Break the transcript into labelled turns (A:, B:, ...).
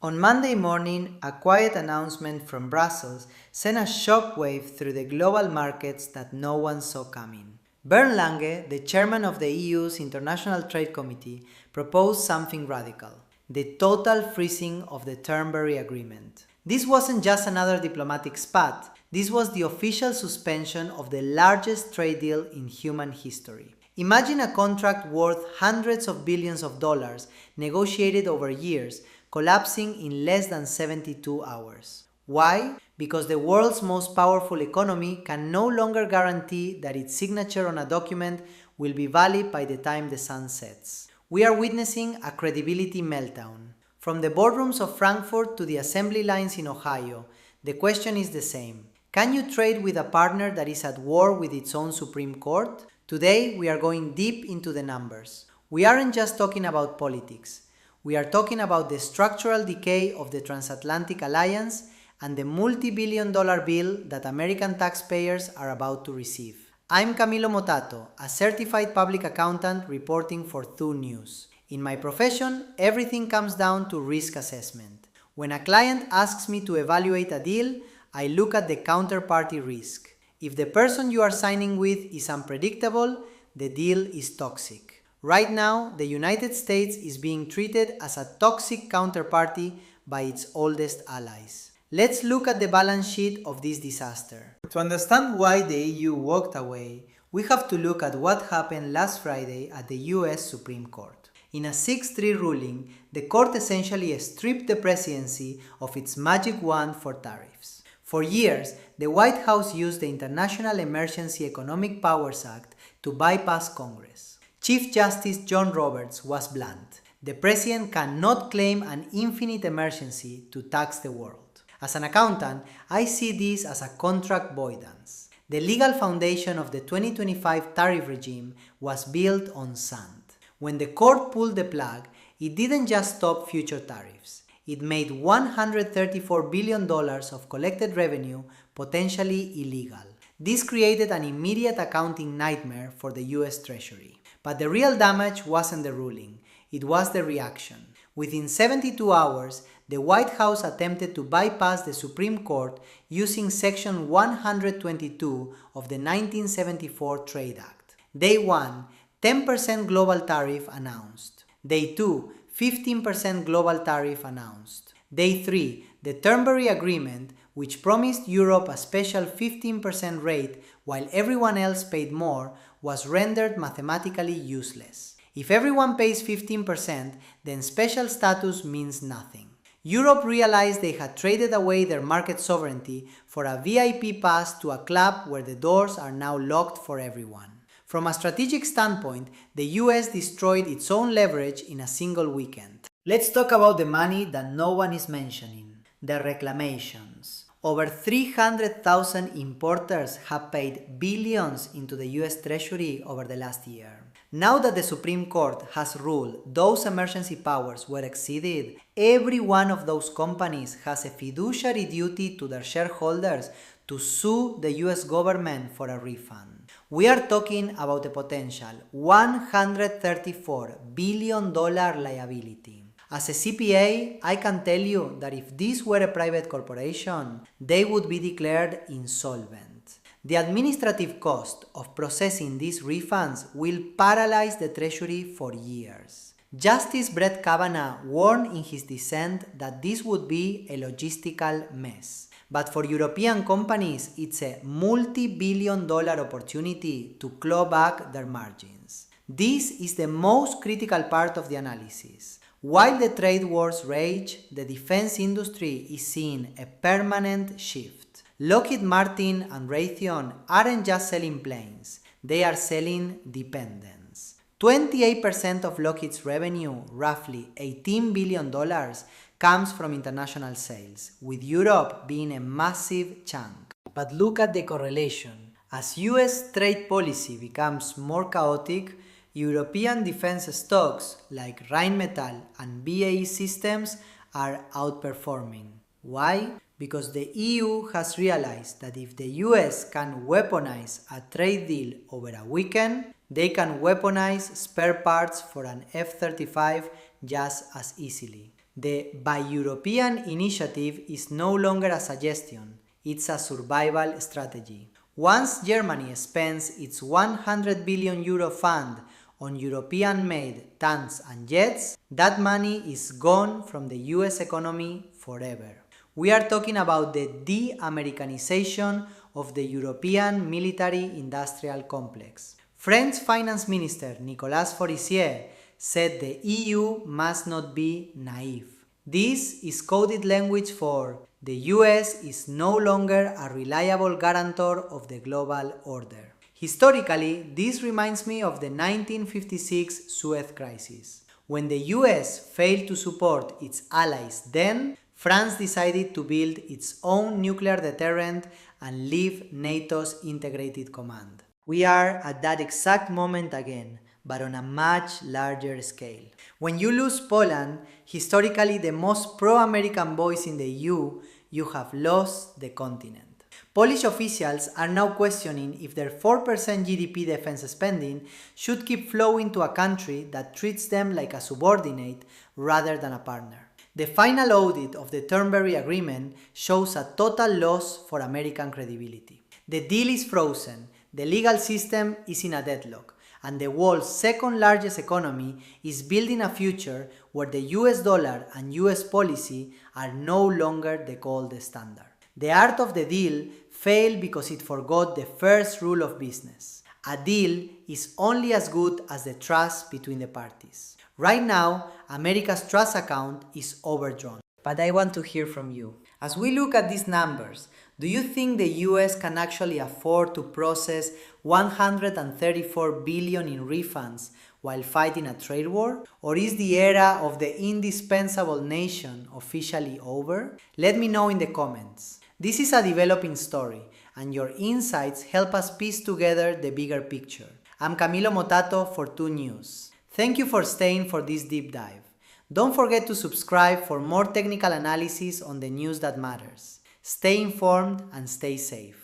A: On Monday morning, a quiet announcement from Brussels sent a shockwave through the global markets that no one saw coming. Bernd Lange, the chairman of the EU's International Trade Committee, proposed something radical: the total freezing of the Turnberry Agreement. This wasn't just another diplomatic spat, this was the official suspension of the largest trade deal in human history. Imagine a contract worth hundreds of billions of dollars, negotiated over years, collapsing in less than 72 hours. Why? Because the world's most powerful economy can no longer guarantee that its signature on a document will be valid by the time the sun sets. We are witnessing a credibility meltdown. From the boardrooms of Frankfurt to the assembly lines in Ohio, the question is the same. Can you trade with a partner that is at war with its own Supreme Court? Today, we are going deep into the numbers. We aren't just talking about politics. We are talking about the structural decay of the transatlantic alliance and the multi-billion-dollar bill that American taxpayers are about to receive. I'm Camilo Motato, a certified public accountant reporting for THU News. In my profession, everything comes down to risk assessment. When a client asks me to evaluate a deal, I look at the counterparty risk. If the person you are signing with is unpredictable, the deal is toxic. Right now, the United States is being treated as a toxic counterparty by its oldest allies. Let's look at the balance sheet of this disaster. To understand why the EU walked away, we have to look at what happened last Friday at the US Supreme Court. In a 6-3 ruling, the court essentially stripped the presidency of its magic wand for tariffs. For years, the White House used the International Emergency Economic Powers Act to bypass Congress. Chief Justice John Roberts was blunt. The president cannot claim an infinite emergency to tax the world. As an accountant, I see this as a contract voidance. The legal foundation of the 2025 tariff regime was built on sand. When the court pulled the plug, it didn't just stop future tariffs. It made $134 billion of collected revenue potentially illegal. This created an immediate accounting nightmare for the US Treasury. But the real damage wasn't the ruling, it was the reaction. Within 72 hours, the White House attempted to bypass the Supreme Court using Section 122 of the 1974 Trade Act. Day 1, 10% global tariff announced. Day 2, 15% global tariff announced. Day 3, the Turnberry Agreement, which promised Europe a special 15% rate while everyone else paid more, was rendered mathematically useless. If everyone pays 15%, then special status means nothing. Europe realized they had traded away their market sovereignty for a VIP pass to a club where the doors are now locked for everyone. From a strategic standpoint, the US destroyed its own leverage in a single weekend. Let's talk about the money that no one is mentioning: the reclamations. Over 300,000 importers have paid billions into the US Treasury over the last year. Now that the Supreme Court has ruled those emergency powers were exceeded, every one of those companies has a fiduciary duty to their shareholders to sue the US government for a refund. We are talking about a potential $134 billion liability. As a CPA, I can tell you that if this were a private corporation, they would be declared insolvent. The administrative cost of processing these refunds will paralyze the Treasury for years. Justice Brett Kavanaugh warned in his dissent that this would be a logistical mess. But for European companies, it's a multi-billion-dollar opportunity to claw back their margins. This is the most critical part of the analysis. While the trade wars rage, the defense industry is seeing a permanent shift. Lockheed Martin and Raytheon aren't just selling planes, they are selling dependence. 28% of Lockheed's revenue, roughly $18 billion, comes from international sales, with Europe being a massive chunk. But look at the correlation. As US trade policy becomes more chaotic, European defense stocks like Rheinmetall and BAE Systems are outperforming. Why? Because the EU has realized that if the US can weaponize a trade deal over a weekend, they can weaponize spare parts for an F-35 just as easily. The Buy European initiative is no longer a suggestion, it's a survival strategy. Once Germany spends its 100 billion euro fund on European-made tanks and jets, that money is gone from the US economy forever. We are talking about the De-Americanization of the European military-industrial complex. French Finance Minister Nicolas Forissier said the EU must not be naive. This is coded language for the US is no longer a reliable guarantor of the global order. Historically, this reminds me of the 1956 Suez Crisis. When the US failed to support its allies then, France decided to build its own nuclear deterrent and leave NATO's integrated command. We are at that exact moment again, but on a much larger scale. When you lose Poland, historically the most pro-American voice in the EU, you have lost the continent. Polish officials are now questioning if their 4% GDP defense spending should keep flowing to a country that treats them like a subordinate rather than a partner. The final audit of the Turnberry Agreement shows a total loss for American credibility. The deal is frozen, the legal system is in a deadlock, and the world's second largest economy is building a future where the US dollar and US policy are no longer the gold standard. The art of the deal failed because it forgot the first rule of business. A deal is only as good as the trust between the parties. Right now, America's trust account is overdrawn. But I want to hear from you. As we look at these numbers, do you think the US can actually afford to process 134 billion in refunds while fighting a trade war? Or is the era of the indispensable nation officially over? Let me know in the comments. This is a developing story, and your insights help us piece together the bigger picture. I'm Camilo Motato for 2 News. Thank you for staying for this deep dive. Don't forget to subscribe for more technical analysis on the news that matters. Stay informed and stay safe.